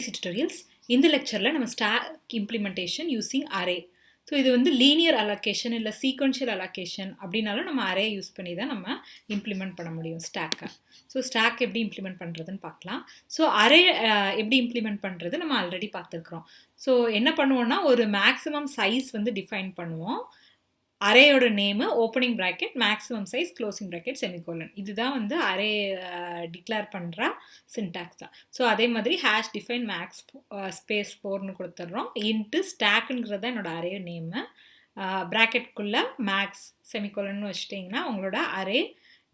tutorials. இந்த லெக்சரில் நம்ம stack implementation using array. So இது வந்து லீனியர் அலோகேஷன் இல்லை சீக்வன்ஷியல் அலோகேஷன் அப்படின்னாலும் நம்ம அரே யூஸ் பண்ணி தான் நம்ம இம்ப்ளிமெண்ட் பண்ண முடியும் ஸ்டாக்கை. ஸோ ஸ்டாக் எப்படி இம்ப்ளிமெண்ட் பண்ணுறதுன்னு பார்க்கலாம். ஸோ அரே எப்படி இம்ப்ளிமெண்ட் பண்ணுறது நம்ம ஆல்ரெடி பார்த்துருக்குறோம். ஸோ என்ன பண்ணுவோம்னா ஒரு மேக்ஸிமம் சைஸ் வந்து டிஃபைன் பண்ணுவோம். அரேயோட name opening bracket maximum size closing bracket semicolon. இதுதான் வந்து அரே டிக்ளேர் பண்ணுற சின்டாக்ஸ் தான். ஸோ அதே மாதிரி ஹேஷ் டிஃபைன் மேக்ஸ் ஸ்பேஸ் 4ன்னு கொடுத்துட்றோம். இன்ட்டு ஸ்டாக்குங்கிறது தான் என்னோட அரே நேமு. ப்ராக்கெட்குள்ளே மேக்ஸ் செமிகோலன்னு வச்சுட்டிங்கன்னா உங்களோட அரே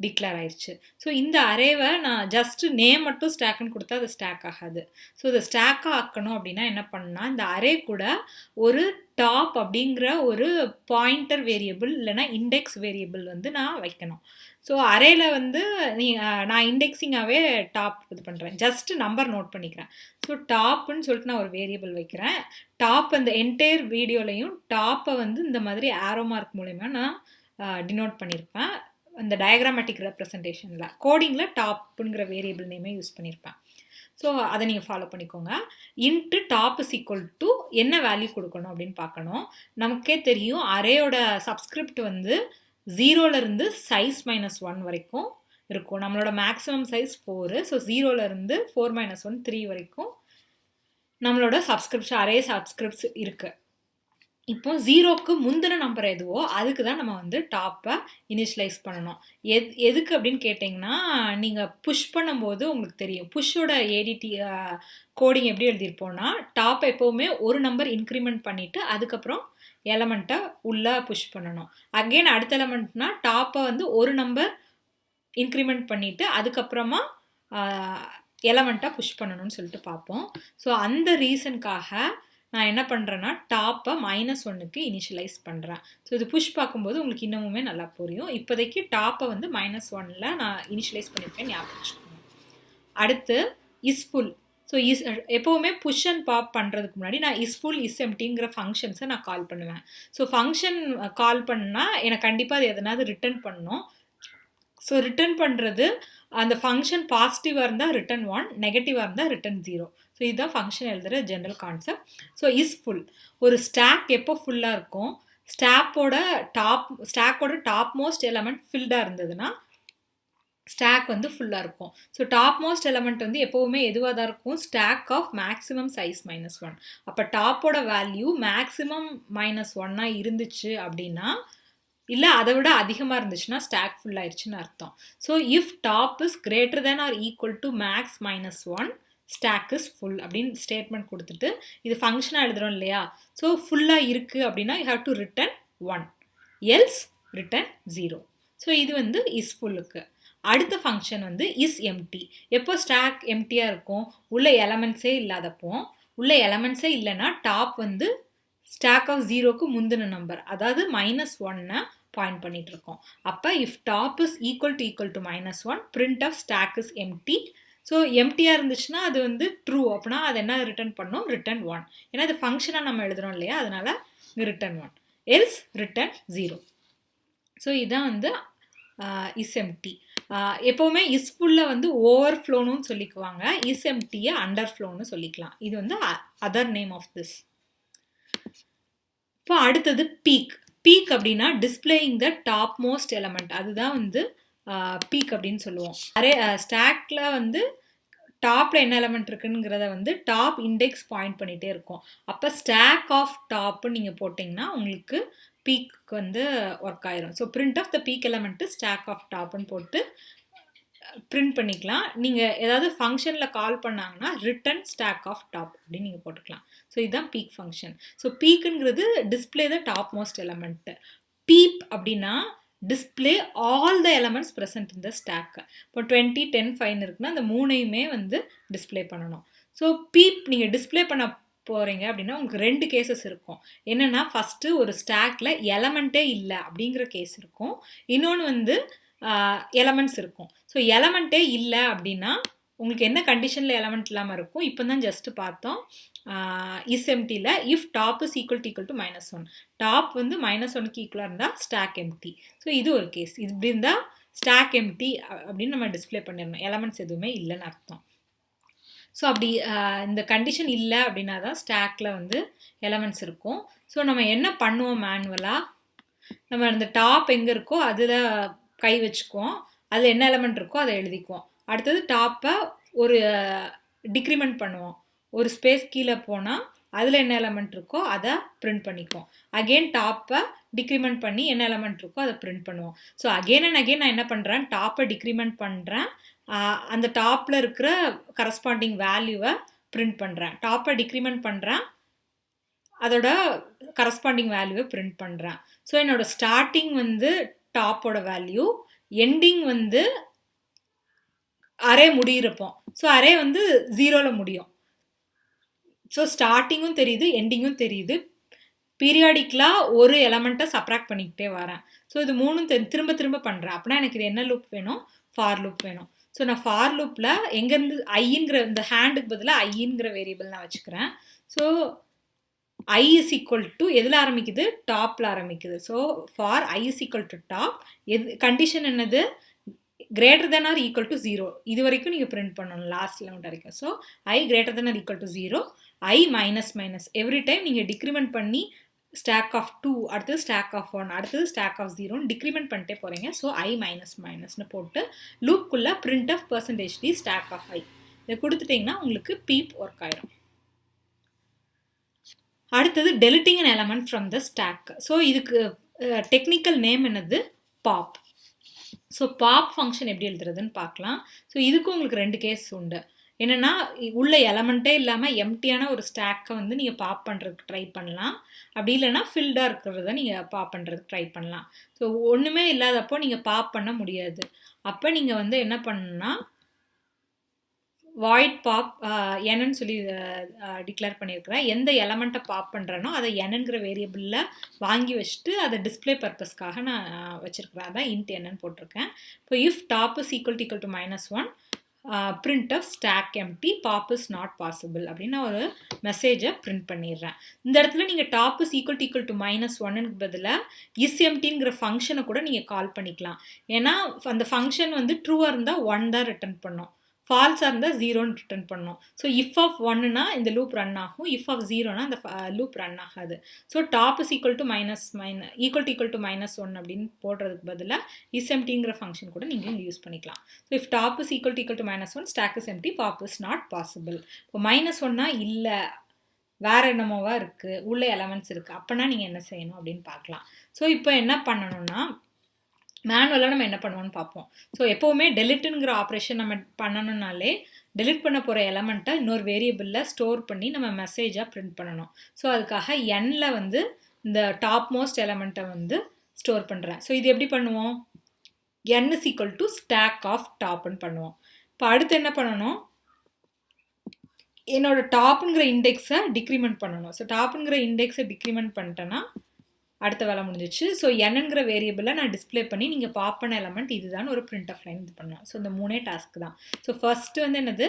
டிக்ளேர் ஆயிடுச்சு. ஸோ இந்த அரேவை நான் ஜஸ்ட்டு நேம் மட்டும் ஸ்டாக்குன்னு கொடுத்தா அது ஸ்டாக் ஆகாது. ஸோ இதை ஸ்டாக்காக ஆக்கணும் அப்படின்னா என்ன பண்ணால் இந்த அரே கூட ஒரு டாப் அப்படிங்கிற ஒரு பாயிண்டர் வேரியபிள் இல்லைனா இண்டெக்ஸ் வேரியபிள் வந்து நான் வைக்கணும். ஸோ அரேயில் வந்து நான் இண்டெக்ஸிங்காகவே டாப் இது பண்ணுறேன். ஜஸ்ட்டு நம்பர் நோட் பண்ணிக்கிறேன். ஸோ டாப்புன்னு சொல்லிட்டு நான் ஒரு வேரியபிள் வைக்கிறேன். டாப் அந்த என்டையர் வீடியோலையும் டாப்பை வந்து இந்த மாதிரி ஆரோ மார்க் மூலமா நான் டினோட் பண்ணியிருப்பேன். அந்த டயக்ராமேட்டிக் ரெப்ரசன்டேஷனில் கோடிங்கில் டாப்புங்கிற வேரியபிள் நேமே யூஸ் பண்ணியிருப்பேன். ஸோ அதை நீங்கள் ஃபாலோ பண்ணிக்கோங்க. Into top is equal to என்ன வேல்யூ கொடுக்கணும் அப்படின்னு பார்க்கணும். நமக்கே தெரியும் அரேயோட சப்ஸ்கிரிப்ட் வந்து 0லேருந்து சைஸ் -1 வரைக்கும் இருக்கும். நம்மளோட மேக்ஸிமம் சைஸ் 4. ஸோ 0லேருந்து 4 - 1 3 வரைக்கும் நம்மளோட சப்ஸ்கிரிப்ஷன் அரே சப்ஸ்கிரிப்ட்ஸ் இருக்குது. இப்போ 0க்கு முந்தின நம்பர் எதுவோ அதுக்கு தான் நம்ம வந்து டாப்பை இனிஷியலைஸ் பண்ணணும். எதுக்கு அப்படின்னு கேட்டிங்கன்னா நீங்கள் புஷ் பண்ணும்போது உங்களுக்கு தெரியும். புஷ்ஷோட ஏடிடி கோடிங் எப்படி எழுதியிருப்போம்னா டாப் எப்போவுமே ஒரு நம்பர் இன்க்ரிமெண்ட் பண்ணிவிட்டு அதுக்கப்புறம் எலமெண்ட்டை உள்ளே புஷ் பண்ணணும். அகெயின் அடுத்த எலமெண்ட்னா டாப்பை வந்து ஒரு நம்பர் இன்க்ரிமெண்ட் பண்ணிவிட்டு அதுக்கப்புறமா எலமெண்ட்டை புஷ் பண்ணணும்னு சொல்லிட்டு பார்ப்போம். ஸோ அந்த ரீசனுக்காக நான் என்ன பண்ணுறேன்னா டாப்பை -1க்கு இனிஷியலைஸ் பண்ணுறேன். ஸோ இது புஷ் பார்க்கும்போது உங்களுக்கு இன்னமுமே நல்லா புரியும். இப்போதைக்கு டாப்பை வந்து -1ல் நான் இனிஷியலைஸ் பண்ணியிருக்கேன், ஞாபகம் வச்சுக்கோங்க. அடுத்து இஸ்ஃபுல். ஸோ எப்போவுமே புஷ் அண்ட் பாப் பண்ணுறதுக்கு முன்னாடி நான் இஸ்ஃபுல் இஸ்எம்டிங்கிற ஃபங்க்ஷன்ஸை நான் கால் பண்ணுவேன். ஸோ ஃபங்க்ஷன் கால் பண்ணால் எனக்கு கண்டிப்பாக அது எதனாவது ரிட்டர்ன் பண்ணணும். ஸோ ரிட்டர்ன் பண்ணுறது அந்த ஃபங்க்ஷன் பாசிட்டிவாக இருந்தால் ரிட்டர்ன் 1, நெகட்டிவாக இருந்தால் ரிட்டர்ன் 0. ஸோ இதுதான் ஃபங்க்ஷன் எழுதுகிற general concept. So is full. ஒரு ஸ்டாக் எப்போ ஃபுல்லாக இருக்கும், ஸ்டாக்கோட டாப் மோஸ்ட் எலமெண்ட் ஃபில்டாக இருந்ததுன்னா ஸ்டாக் வந்து ஃபுல்லாக இருக்கும். ஸோ டாப் மோஸ்ட் எலமெண்ட் வந்து எப்போவுமே எதுவாக தான் இருக்கும், ஸ்டாக் ஆஃப் மேக்ஸிமம் சைஸ் -1. அப்போ டாப்போட வேல்யூ மேக்ஸிமம் -1 இருந்துச்சு அப்படின்னா இல்லை அதை விட அதிகமாக இருந்துச்சுன்னா ஸ்டாக் ஃபுல் ஆயிடுச்சுன்னு அர்த்தம். So if top is greater than or equal to max -1 stack is full அப்படின்னு ஸ்டேட்மெண்ட் கொடுத்துட்டு இது ஃபங்க்ஷனாக எழுதுகிறோம் இல்லையா. ஸோ ஃபுல்லாக இருக்குது அப்படின்னா you have to return 1, else return 0. So இது வந்து இஸ் ஃபுல்லுக்கு. அடுத்த ஃபங்க்ஷன் வந்து இஸ் எம்டி. எப்போ ஸ்டாக் எம்டியாக இருக்கும், உள்ள எலமெண்ட்ஸே இல்லாதப்போ. உள்ள எலமெண்ட்ஸே இல்லைன்னா டாப் வந்து ஸ்டாக் ஆஃப் 0க்கு முந்தின நம்பர் அதாவது -1 பாயிண்ட் பண்ணிட்டு இருக்கோம். அப்போ if top is equal to -1 printf stack is empty. So எம்டியாக இருந்துச்சுன்னா அது வந்து ட்ரூ. அப்படின்னா அது என்ன ரிட்டர்ன் பண்ணோம், ரிட்டர்ன் 1. ஏன்னா இது ஃபங்க்ஷனாக நம்ம எழுதுகிறோம் இல்லையா, அதனால இங்கே ரிட்டர்ன் 1, எல்ஸ் ரிட்டர்ன் 0. ஸோ இதுதான் வந்து இஸ் எம்டி. எப்போவுமே இஸ்ஃபுல்ல வந்து ஓவர்ஃப்ளோன்னு சொல்லிக்குவாங்க, இஸ் எம்டியை அண்டர்ஃப்ளோன்னு சொல்லிக்கலாம். இது வந்து அதர் நேம் ஆஃப் திஸ். இப்போ அடுத்தது பீக். பீக் அப்படின்னா displaying the top most element. அதுதான் வந்து பீக் அப்படின்னு சொல்லுவோம். ஸ்டாக்ல வந்து டாப்ல என்ன எலமெண்ட் இருக்குங்கிறத வந்து டாப் இண்டெக்ஸ் பாயிண்ட் பண்ணிகிட்டே இருக்கும். அப்போ ஸ்டாக் ஆஃப் டாப்னு நீங்கள் போட்டிங்கன்னா உங்களுக்கு பீக் வந்து ஒர்க் ஆயிரும். So print of the peek element stack of டாப்னு போட்டு பிரிண்ட் பண்ணிக்கலாம். நீங்கள் ஏதாவது ஃபங்க்ஷனில் கால் பண்ணாங்கன்னா ரிட்டர்ன் ஸ்டாக் ஆஃப் டாப் அப்படின்னு நீங்கள் போட்டுக்கலாம். ஸோ இதுதான் பீக் ஃபங்க்ஷன். ஸோ பீக்குங்கிறது display the top most element. Peep அப்படின்னா display all the elements present in the stack. இப்போ 20, 10, 5 இருக்குன்னா அந்த 3ஐயுமே வந்து டிஸ்பிளே பண்ணணும். ஸோ பீப் நீங்கள் டிஸ்பிளே பண்ண போகிறீங்க அப்படின்னா உங்களுக்கு 2 கேசஸ் இருக்கும். என்னென்னா ஃபஸ்ட்டு ஒரு ஸ்டாக்ல எலமெண்ட்டே இல்லை அப்படிங்கிற கேஸ் இருக்கும். இன்னொன்று வந்து எலமெண்ட்ஸ் இருக்கும். ஸோ எலமெண்ட்டே இல்லை அப்படின்னா உங்களுக்கு என்ன கண்டிஷனில் எலமெண்ட் இல்லாமல் இருக்கும், இப்போ தான் ஜஸ்ட்டு பார்த்தோம் இஸ் எம்டியில். If top is equal to -1, top வந்து -1க்கு ஈக்குவலாக இருந்தால் ஸ்டாக் எம்டி. ஸோ இது ஒரு கேஸ். இது இப்படி இருந்தால் ஸ்டாக் எம்டி அப்படின்னு நம்ம டிஸ்பிளே பண்ணிடணும், எலமெண்ட்ஸ் எதுவுமே இல்லைன்னு அர்த்தம். ஸோ அப்படி இந்த கண்டிஷன் இல்லை அப்படின்னா தான் ஸ்டாக்ல வந்து எலமெண்ட்ஸ் இருக்கும். ஸோ நம்ம என்ன பண்ணுவோம் மேனுவலாக, நம்ம அந்த டாப் எங்கே இருக்கோ அதில் கை வச்சுக்குவோம், அதில் என்ன எலமெண்ட் இருக்கோ அதை எழுதிக்குவோம். அடுத்தது டாப்பை ஒரு டிக்ரிமெண்ட் பண்ணுவோம், ஒரு ஸ்பேஸ் கீழே போனால் அதில் என்ன எலமெண்ட் இருக்கோ அதை பிரிண்ட் பண்ணிக்குவோம். அகெயின் டாப்பை டிக்ரிமெண்ட் பண்ணி என்ன எலமெண்ட் இருக்கோ அதை பிரிண்ட் பண்ணுவோம். ஸோ அகெயின் அண்ட் அகெயின் நான் என்ன பண்ணுறேன், டாப்பை டிக்ரிமெண்ட் பண்ணுறேன், அந்த டாப்பில் இருக்கிற கரஸ்பாண்டிங் வேல்யூவை பிரிண்ட் பண்ணுறேன், டாப்பை டிக்ரிமெண்ட் பண்ணுறேன், அதோட கரஸ்பாண்டிங் வேல்யூவை பிரிண்ட் பண்ணுறேன். ஸோ என்னோட ஸ்டார்டிங் வந்து டாப்போட வேல்யூ, எண்டிங் வந்து அரே முடியிறப்போ, ஸோ அரே வந்து 0ல் முடியும். ஸோ ஸ்டார்டிங்கும் தெரியுது, எண்டிங்கும் தெரியுது, பீரியாடிக்கலாக ஒரு எலமெண்ட்டை சப்ராக்ட் பண்ணிக்கிட்டே வரேன். ஸோ இது மூணும் திரும்ப திரும்ப பண்ணுறேன். அப்படின்னா எனக்கு இது என்ன லூப் வேணும், ஃபார் லூப் வேணும். ஸோ நான் ஃபார் லூப்பில் எங்கேருந்து ஐங்கிற இந்த ஹேண்டுக்கு பதிலாக ஐங்கிற வேரியபிள் நான் வச்சுக்கிறேன். So I is equal to எதில் ஆரம்பிக்குது, டாப்பில் ஆரம்பிக்குது. So for I is equal to top, condition என்னது, greater than or equal to 0. இது வரைக்கும் நீங்கள் பிரிண்ட் பண்ணணும் லாஸ்ட் லெவன்ட் வரைக்கும். So I greater than or equal to 0, I minus minus every time நீங்கள் டிக்ரிமெண்ட் பண்ணி ஸ்டாக் ஆஃப் 2, அடுத்தது ஸ்டாக் ஆஃப் 1, அடுத்தது ஸ்டாக் ஆஃப் 0 டிக்ரிமெண்ட் பண்ணிட்டே போகிறீங்க. ஸோ I மைனஸ் மைனஸ்னு போட்டு லூப்புக்குள்ளே print of % stack of I இதை கொடுத்துட்டிங்கன்னா உங்களுக்கு பீப் ஒர்க் ஆயிடும். அடுத்தது deleting an element from the stack. So இதுக்கு டெக்னிக்கல் நேம் என்னது, பாப். ஸோ பாப் ஃபங்க்ஷன் எப்படி எழுதுறதுன்னு பார்க்கலாம். ஸோ இதுக்கு உங்களுக்கு 2 கேஸ் உண்டு. என்னென்னா, உள்ள எலமெண்ட்டே இல்லாமல் எம்டியான ஒரு ஸ்டாக்கை வந்து நீங்கள் பாப் பண்ணுறதுக்கு ட்ரை பண்ணலாம், அப்படி இல்லைனா ஃபில்டாக இருக்கிறத நீங்கள் பாப் பண்ணுறதுக்கு ட்ரை பண்ணலாம். ஸோ ஒன்றுமே இல்லாதப்போ நீங்கள் பாப் பண்ண முடியாது. அப்போ நீங்கள் வந்து என்ன பண்ணணும்னா, வாய்ட் பாப் என்னன்னு சொல்லி டிக்ளேர் பண்ணியிருக்கிறேன். எந்த எலமெண்ட்டை பாப் பண்ணுறேனோ அதை என்னங்கிற வேரியபிளில் வாங்கி வச்சுட்டு அதை டிஸ்பிளே பர்பஸ்க்காக நான் வச்சுருக்கிறேன். அதான் இன்ட் என்னன்னு போட்டிருக்கேன். இப்போ if top is equal to -1 print of stack empty, pop is not possible அப்படின்னு ஒரு மெசேஜை பிரிண்ட் பண்ணிடுறேன். இந்த இடத்துல நீங்கள் டாப் இஸ் ஈக்குவல் டு -1க்கு பதிலாக இஸ் எம்டிங்கிற ஃபங்க்ஷனை கூட நீங்கள் கால் பண்ணிக்கலாம். ஏன்னா அந்த ஃபங்க்ஷன் வந்து ட்ரூவாக இருந்தால் 1 தான் ரிட்டர்ன் பண்ணும், ஃபால்ஸாக இருந்தால் 0ன்னு ரிட்டர்ன் பண்ணணும். ஸோ இஃப் ஆஃப் 1னா இந்த லூப் ரன் ஆகும், இஃப் ஆஃப் 0னா அந்த லூப் ரன் ஆகாது. So top is equal to -1 அப்படின்னு போடுறதுக்கு பதிலாக இஸ் எம்டிங்கிற ஃபங்க்ஷன் கூட நீங்கள் இங்கே யூஸ் பண்ணிக்கலாம். So if top is equal to -1 stack is empty, pop is not possible. இப்போ -1னா இல்லை, வேறு என்னமோவா இருக்குது, உள்ள எலமெண்ட்ஸ் இருக்குது, அப்போனா நீங்கள் என்ன செய்யணும் அப்படின்னு பார்க்கலாம். ஸோ இப்போ என்ன பண்ணணும்னா, மேனுவலாக நம்ம என்ன பண்ணுவோம்னு பார்ப்போம். ஸோ எப்போவுமே டெலிட்டுங்கிற ஆப்ரேஷன் நம்ம பண்ணணும்னாலே டெலிட் பண்ண போகிற எலமெண்ட்டை இன்னொரு வேரியபிளில் ஸ்டோர் பண்ணி நம்ம மெசேஜாக பிரிண்ட் பண்ணணும். ஸோ அதுக்காக என்ல வந்து இந்த டாப் மோஸ்ட் எலமெண்ட்டை வந்து ஸ்டோர் பண்ணுறேன். ஸோ இது எப்படி பண்ணுவோம், n is equal to stack of டாப்னு பண்ணுவோம். இப்போ அடுத்து என்ன பண்ணணும், என்னோட டாப்புங்கிற இண்டெக்ஸை டிக்ரிமெண்ட் பண்ணணும். ஸோ டாப்புங்கிற இண்டெக்ஸை டிக்ரிமெண்ட் பண்ணிட்டேன்னா அடுத்த வேலை முடிஞ்சிச்சு. ஸோ என்னங்கிற வேரியபிளில் நான் டிஸ்பிளே பண்ணி நீங்கள் பாப் பண்ண எலமெண்ட் இதுதான் ஒரு பிரிண்ட் ஆஃப் லைன் இது பண்ணலாம். ஸோ இந்த 3 டாஸ்க் தான். ஸோ ஃபர்ஸ்ட் வந்து என்னது,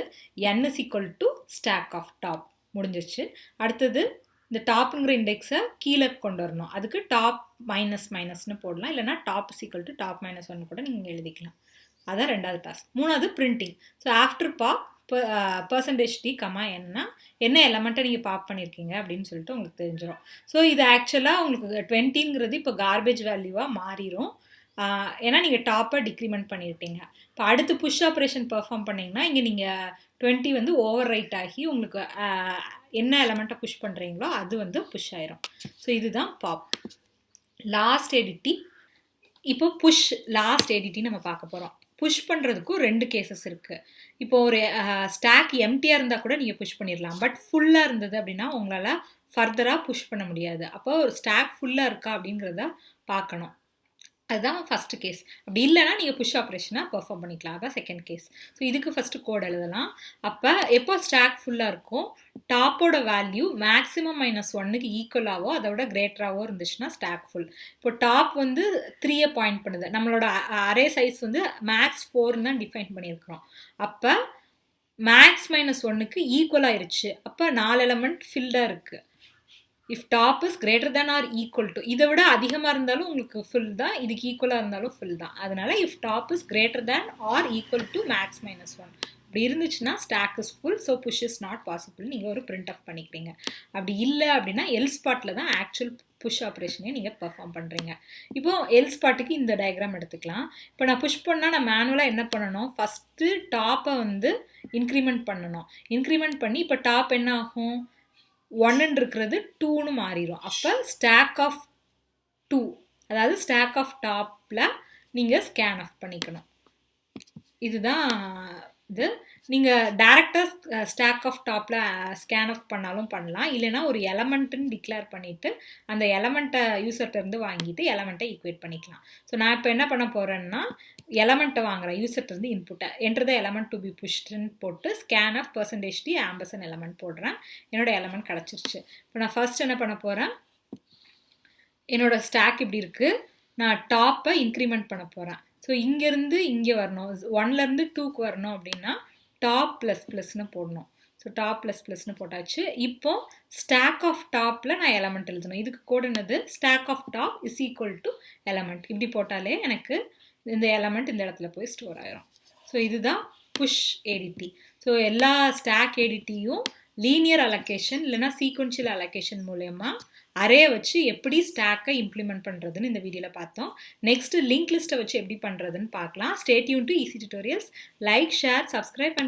n is equal to stack of top முடிஞ்சிச்சு. அடுத்தது இந்த டாப்புங்கிற இண்டெக்ஸை கீழே கொண்டு வரணும், அதுக்கு டாப் மைனஸ்னு போடலாம், இல்லைனா top is equal to top -1 கூட நீங்கள் எழுதிக்கலாம். அதான் 2வது டாஸ்க். 3வது printing. So after pop %d, என்ன எலமெண்ட்டை நீங்கள் பாப் பண்ணியிருக்கீங்க அப்படின்னு சொல்லிட்டு உங்களுக்கு தெரிஞ்சிடும். ஸோ இது ஆக்சுவலாக உங்களுக்கு 20ங்கிறது இப்போ கார்பேஜ் வேல்யூவாக மாறிடும், ஏன்னா நீங்கள் டாப்பை டிக்ரிமெண்ட் பண்ணியிருப்பீங்க. இப்போ அடுத்து புஷ் ஆப்ரேஷன் பெர்ஃபார்ம் பண்ணிங்கன்னா இங்கே நீங்கள் 20 வந்து ஓவர் ரைட் ஆகி உங்களுக்கு என்ன எலமெண்ட்டை புஷ் பண்ணுறீங்களோ அது வந்து புஷ் ஆயிரும். ஸோ இதுதான் பாப். லாஸ்ட் எடிட்டி. இப்போ புஷ் லாஸ்ட் எடிட்டி நம்ம பார்க்க போகிறோம். புஷ் பண்ணுறதுக்கும் 2 கேசஸ் இருக்குது. இப்போ ஒரு ஸ்டாக் எம்டியாக இருந்தால் கூட நீங்கள் புஷ் பண்ணிடலாம், பட் ஃபுல்லாக இருந்தது அப்படின்னா உங்களால் ஃபர்தராக புஷ் பண்ண முடியாது. அப்போ ஒரு ஸ்டாக் ஃபுல்லாக இருக்கா அப்படிங்கிறத பார்க்கணும். அதுதான் ஃபஸ்ட்டு கேஸ். அப்படி இல்லைனா நீங்கள் புஷ் ஆப்ரேஷனாக பெர்ஃபார்ம் பண்ணிக்கலாம், அதான் செகண்ட் கேஸ். ஸோ இதுக்கு ஃபஸ்ட்டு கோட் எழுதலாம். அப்போ எப்போ ஸ்டாக் ஃபுல்லாக இருக்கும், டாப்போட வேல்யூ மேக்ஸிமம் -1க்கு ஈக்குவலாகவோ அதோட கிரேட்டராகவோ இருந்துச்சுன்னா ஸ்டாக் ஃபுல். இப்போ டாப் வந்து 3 பாயிண்ட் பண்ணுது, நம்மளோட அரே சைஸ் வந்து மேக்ஸ் 4 தான் டிஃபைன் பண்ணியிருக்கிறோம். அப்போ மேக்ஸ் -1க்கு ஈக்குவல் ஆயிருச்சு, அப்போ 4 எலமெண்ட் ஃபில்டாக இருக்குது. If top is greater than or equal to, இதை விட அதிகமாக இருந்தாலும் உங்களுக்கு ஃபில் தான், இதுக்கு ஈக்குவலாக இருந்தாலும் ஃபில் தான். அதனால if top is greater than or equal to max -1, அப்படி இருந்துச்சுன்னா stack is full, so push is not possible நீங்கள் ஒரு பிரிண்ட் ஆஃப் பண்ணிக்கிறீங்க. அப்படி இல்லை அப்படின்னா எல்ஸ் பார்ட்டில் தான் ஆக்சுவல் புஷ் ஆப்ரேஷனே நீங்கள் பெர்ஃபார்ம் பண்ணுறீங்க. இப்போது எல்ஸ் பார்ட்டுக்கு இந்த டயக்ராம் எடுத்துக்கலாம். இப்போ நான் புஷ் பண்ணால் நான் மேனுவலாக என்ன பண்ணணும், ஃபஸ்ட்டு டாப்பை வந்து இன்க்ரிமெண்ட் பண்ணணும். இன்க்ரிமெண்ட் பண்ணி இப்போ டாப் என்ன ஆகும், 1 இருக்கிறது 2ன்னு மாறிடும். அப்போ ஸ்டாக் ஆஃப் 2, அதாவது ஸ்டாக் ஆஃப் டாப்பில் நீங்கள் ஸ்கேன் ஆஃப் பண்ணிக்கணும். இதுதான் இது. நீங்கள் டேரெக்டாக ஸ்டாக் ஆஃப் டாப்பில் ஸ்கேன் ஆஃப் பண்ணாலும் பண்ணலாம், இல்லைனா ஒரு எலமெண்ட்டுன்னு டிக்ளேர் பண்ணிவிட்டு அந்த எலமெண்ட்டை யூசர்கிட்டருந்து வாங்கிட்டு எலமெண்ட்டை ஈக்குவேட் பண்ணிக்கலாம். ஸோ நான் இப்போ என்ன பண்ண போகிறேன்னா எலமெண்ட்டை வாங்குகிறேன் யூசர்கிட்டருந்து இன்புட்டை, enter the element to be புஷ்டுன்னு போட்டு scan of %d ampersand element போடுறேன். என்னோடய எலமெண்ட் கிடச்சிருச்சு. இப்போ நான் ஃபர்ஸ்ட் என்ன பண்ண போகிறேன், என்னோடய ஸ்டாக் இப்படி இருக்குது, நான் டாப்பை இன்க்ரிமெண்ட் பண்ண போகிறேன். ஸோ இங்கேருந்து இங்கே வரணும், 1லேருந்து 2க்கு வரணும் அப்படின்னா டாப் ப்ளஸ் ப்ளஸ்னு போடணும். ஸோ டாப் ப்ளஸ் ப்ளஸ்னு போட்டாச்சு. இப்போது ஸ்டாக் ஆஃப் டாப்பில் நான் எலமெண்ட் எழுதணும். இதுக்கு கோட் என்னது, stack of top is equal to element. இப்படி போட்டாலே எனக்கு இந்த எலமெண்ட் இந்த இடத்துல போய் ஸ்டோர் ஆயிரும். ஸோ இதுதான் புஷ் ஏடிடி. ஸோ எல்லா ஸ்டாக் ஏடிடியும் லீனியர் அலோகேஷன் இல்லைனா சீக்வென்ஷியல் அலோகேஷன் மூலயமா அரே வச்சு எப்படி ஸ்டாக்கை இம்ப்ளிமெண்ட் பண்ணுறதுன்னு இந்த வீடியோவில் பார்த்தோம். நெக்ஸ்ட் லிங்க் லிஸ்ட்டை வச்சு எப்படி பண்ணுறதுன்னு பார்க்கலாம். Stay tune to easy tutorials. Like, share, subscribe